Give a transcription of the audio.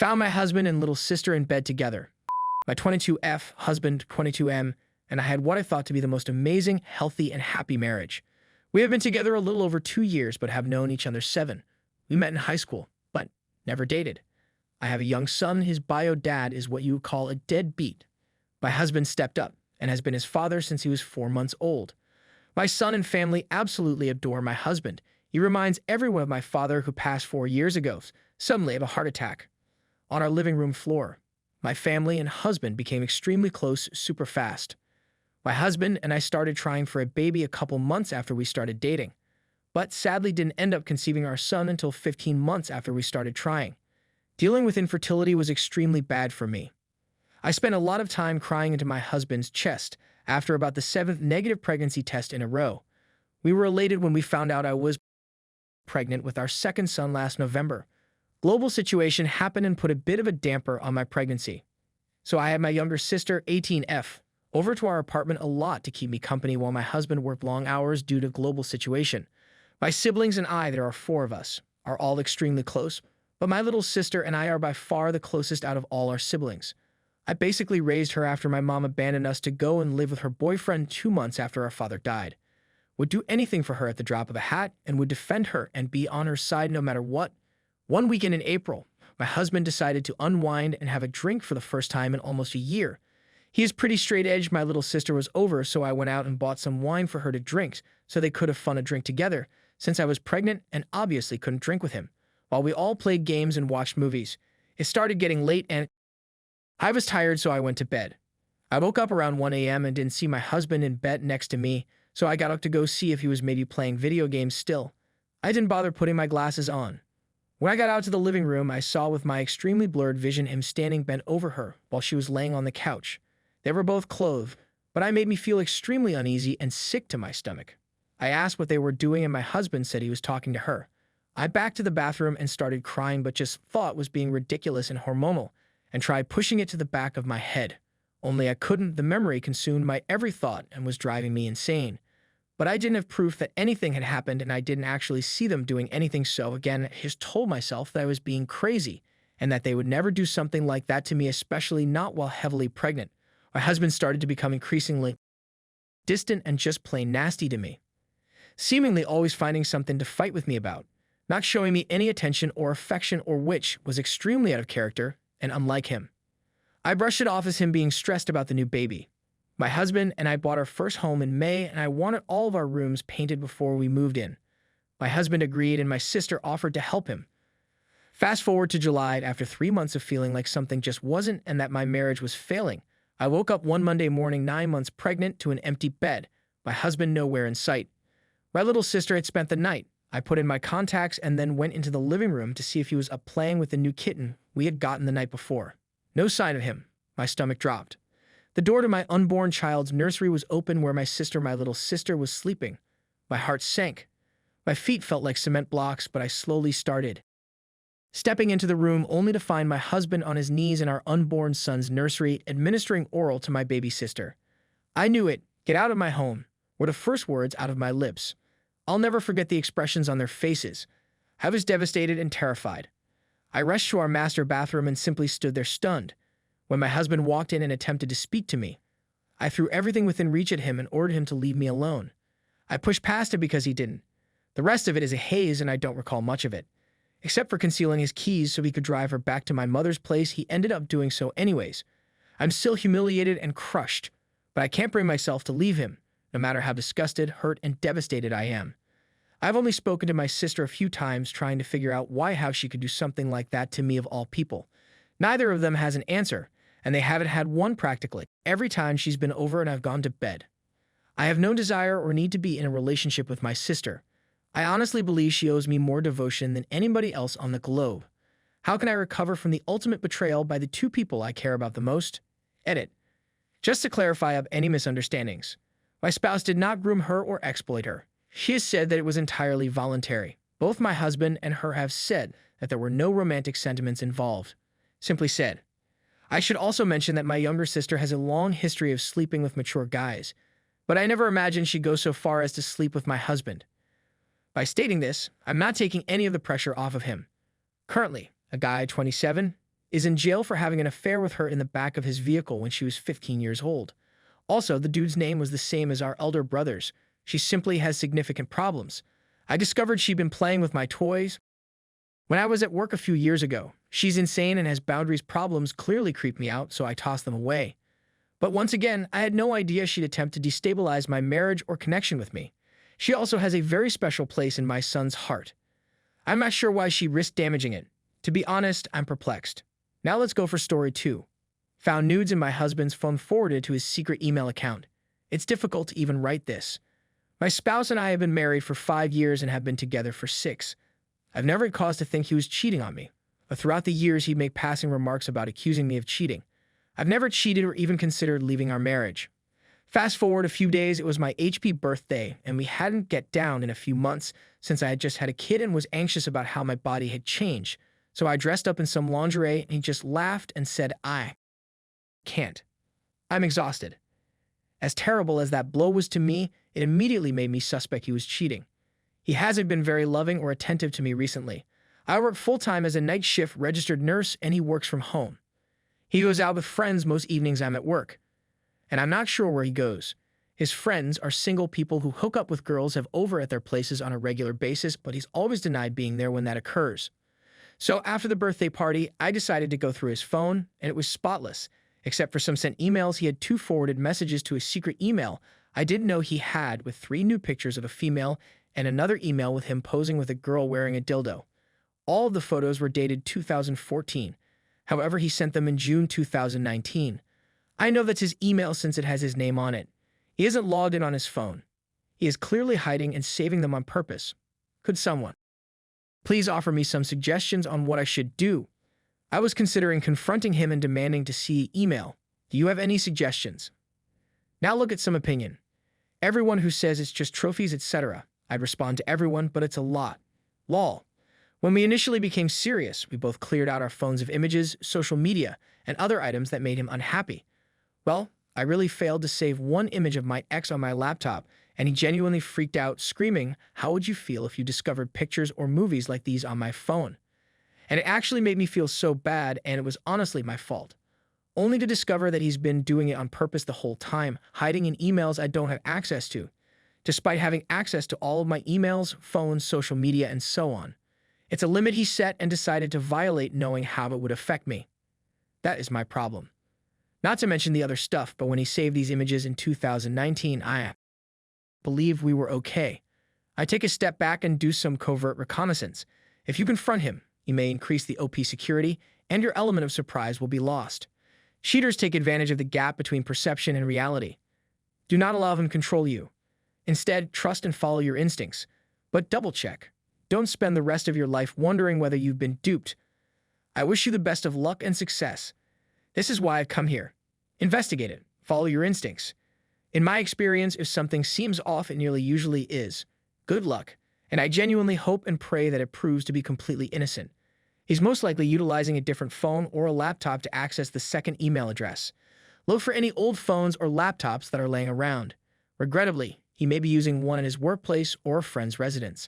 Found my husband and little sister in bed together. My 22F, husband 22M, and I had what I thought to be the most amazing, healthy, and happy marriage. We have been together a little over 2 years, but have known each other 7. We met in high school, but never dated. I have a young son. His bio dad is what you would call a deadbeat. My husband stepped up and has been his father since he was 4 months old. My son and family absolutely adore my husband. He reminds everyone of my father who passed 4 years ago, suddenly of a heart attack. On our living room floor, my family and husband became extremely close super fast. My husband and I started trying for a baby a couple months after we started dating, but sadly didn't end up conceiving our son until 15 months after we started trying. Dealing with infertility was extremely bad for me. I spent a lot of time crying into my husband's chest after about the 7th negative pregnancy test in a row. We were elated when we found out I was pregnant with our 2nd son last November. Global situation happened and put a bit of a damper on my pregnancy. So I had my younger sister, 18F, over to our apartment a lot to keep me company while my husband worked long hours due to global situation. My siblings and I, there are 4 of us, are all extremely close, but my little sister and I are by far the closest out of all our siblings. I basically raised her after my mom abandoned us to go and live with her boyfriend 2 months after our father died. Would do anything for her at the drop of a hat and would defend her and be on her side no matter what. One weekend in April, my husband decided to unwind and have a drink for the first time in almost a year. He is pretty straight edge. My little sister was over, so I went out and bought some wine for her to drink so they could have fun a drink together, since I was pregnant and obviously couldn't drink with him, while we all played games and watched movies. It started getting late and I was tired, so I went to bed. I woke up around 1 a.m. and didn't see my husband in bed next to me, so I got up to go see if he was maybe playing video games still. I didn't bother putting my glasses on. When I got out to the living room, I saw with my extremely blurred vision him standing bent over her while she was laying on the couch. They were both clothed, but I made me feel extremely uneasy and sick to my stomach. I asked what they were doing and my husband said he was talking to her. I backed to the bathroom and started crying, but just thought was being ridiculous and hormonal and tried pushing it to the back of my head. Only I couldn't. The memory consumed my every thought and was driving me insane. But I didn't have proof that anything had happened and I didn't actually see them doing anything, so again, I just told myself that I was being crazy and that they would never do something like that to me, especially not while heavily pregnant. My husband started to become increasingly distant and just plain nasty to me, seemingly always finding something to fight with me about, not showing me any attention or affection, or which was extremely out of character and unlike him. I brushed it off as him being stressed about the new baby. My husband and I bought our first home in May, and I wanted all of our rooms painted before we moved in. My husband agreed, and my sister offered to help him. Fast forward to July, after 3 months of feeling like something just wasn't and that my marriage was failing. I woke up one Monday morning 9 months pregnant to an empty bed, my husband nowhere in sight. My little sister had spent the night. I put in my contacts and then went into the living room to see if he was up playing with the new kitten we had gotten the night before. No sign of him. My stomach dropped. The door to my unborn child's nursery was open where my little sister, was sleeping. My heart sank. My feet felt like cement blocks, but I slowly started stepping into the room only to find my husband on his knees in our unborn son's nursery, administering oral to my baby sister. I knew it. "Get out of my home," were the first words out of my lips. I'll never forget the expressions on their faces. I was devastated and terrified. I rushed to our master bathroom and simply stood there stunned. When my husband walked in and attempted to speak to me, I threw everything within reach at him and ordered him to leave me alone. I pushed past it because he didn't. The rest of it is a haze and I don't recall much of it. Except for concealing his keys so he could drive her back to my mother's place, he ended up doing so anyways. I'm still humiliated and crushed, but I can't bring myself to leave him, no matter how disgusted, hurt, and devastated I am. I've only spoken to my sister a few times trying to figure out how she could do something like that to me of all people. Neither of them has an answer, and they haven't had one practically every time she's been over and I've gone to bed. I have no desire or need to be in a relationship with my sister. I honestly believe she owes me more devotion than anybody else on the globe. How can I recover from the ultimate betrayal by the 2 people I care about the most? Edit. Just to clarify up any misunderstandings, my spouse did not groom her or exploit her. She has said that it was entirely voluntary. Both my husband and her have said that there were no romantic sentiments involved. Simply said. I should also mention that my younger sister has a long history of sleeping with mature guys, but I never imagined she'd go so far as to sleep with my husband. By stating this, I'm not taking any of the pressure off of him. Currently, a guy 27, is in jail for having an affair with her in the back of his vehicle when she was 15 years old. Also, the dude's name was the same as our elder brother's. She simply has significant problems. I discovered she'd been playing with my toys when I was at work a few years ago. She's insane and has boundaries. Problems clearly creep me out, so I toss them away. But once again, I had no idea she'd attempt to destabilize my marriage or connection with me. She also has a very special place in my son's heart. I'm not sure why she risked damaging it. To be honest, I'm perplexed. Now let's go for story 2. Found nudes in my husband's phone forwarded to his secret email account. It's difficult to even write this. My spouse and I have been married for 5 years and have been together for 6. I've never had cause to think he was cheating on me, but throughout the years he'd make passing remarks about accusing me of cheating. I've never cheated or even considered leaving our marriage. Fast forward a few days, it was my HP birthday, and we hadn't get down in a few months since I had just had a kid and was anxious about how my body had changed. So I dressed up in some lingerie and he just laughed and said, "I can't. I'm exhausted." As terrible as that blow was to me, it immediately made me suspect he was cheating. He hasn't been very loving or attentive to me recently. I work full-time as a night shift registered nurse and he works from home. He goes out with friends most evenings I'm at work, and I'm not sure where he goes. His friends are single people who hook up with girls have over at their places on a regular basis, but he's always denied being there when that occurs. So after the birthday party, I decided to go through his phone, and it was spotless. Except for some sent emails, he had 2 forwarded messages to his secret email I didn't know he had, with 3 nude pictures of a female and another email with him posing with a girl wearing a dildo. All of the photos were dated 2014. However, he sent them in June 2019. I know that's his email since it has his name on it. He isn't logged in on his phone. He is clearly hiding and saving them on purpose. Could someone please offer me some suggestions on what I should do? I was considering confronting him and demanding to see email. Do you have any suggestions? Now look at some opinion. Everyone who says it's just trophies, etc. I'd respond to everyone, but it's a lot. Lol. When we initially became serious, we both cleared out our phones of images, social media, and other items that made him unhappy. Well, I really failed to save one image of my ex on my laptop, and he genuinely freaked out, screaming, "How would you feel if you discovered pictures or movies like these on my phone?" And it actually made me feel so bad, and it was honestly my fault. Only to discover that he's been doing it on purpose the whole time, hiding in emails I don't have access to, despite having access to all of my emails, phones, social media, and so on. It's a limit he set and decided to violate knowing how it would affect me. That is my problem. Not to mention the other stuff, but when he saved these images in 2019, I believe we were okay. I take a step back and do some covert reconnaissance. If you confront him, you may increase the OP security, and your element of surprise will be lost. Cheaters take advantage of the gap between perception and reality. Do not allow them to control you. Instead, trust and follow your instincts. But double-check. Don't spend the rest of your life wondering whether you've been duped. I wish you the best of luck and success. This is why I've come here. Investigate it. Follow your instincts. In my experience, if something seems off, it nearly usually is. Good luck, and I genuinely hope and pray that it proves to be completely innocent. He's most likely utilizing a different phone or a laptop to access the second email address. Look for any old phones or laptops that are laying around. Regrettably, he may be using one in his workplace or a friend's residence.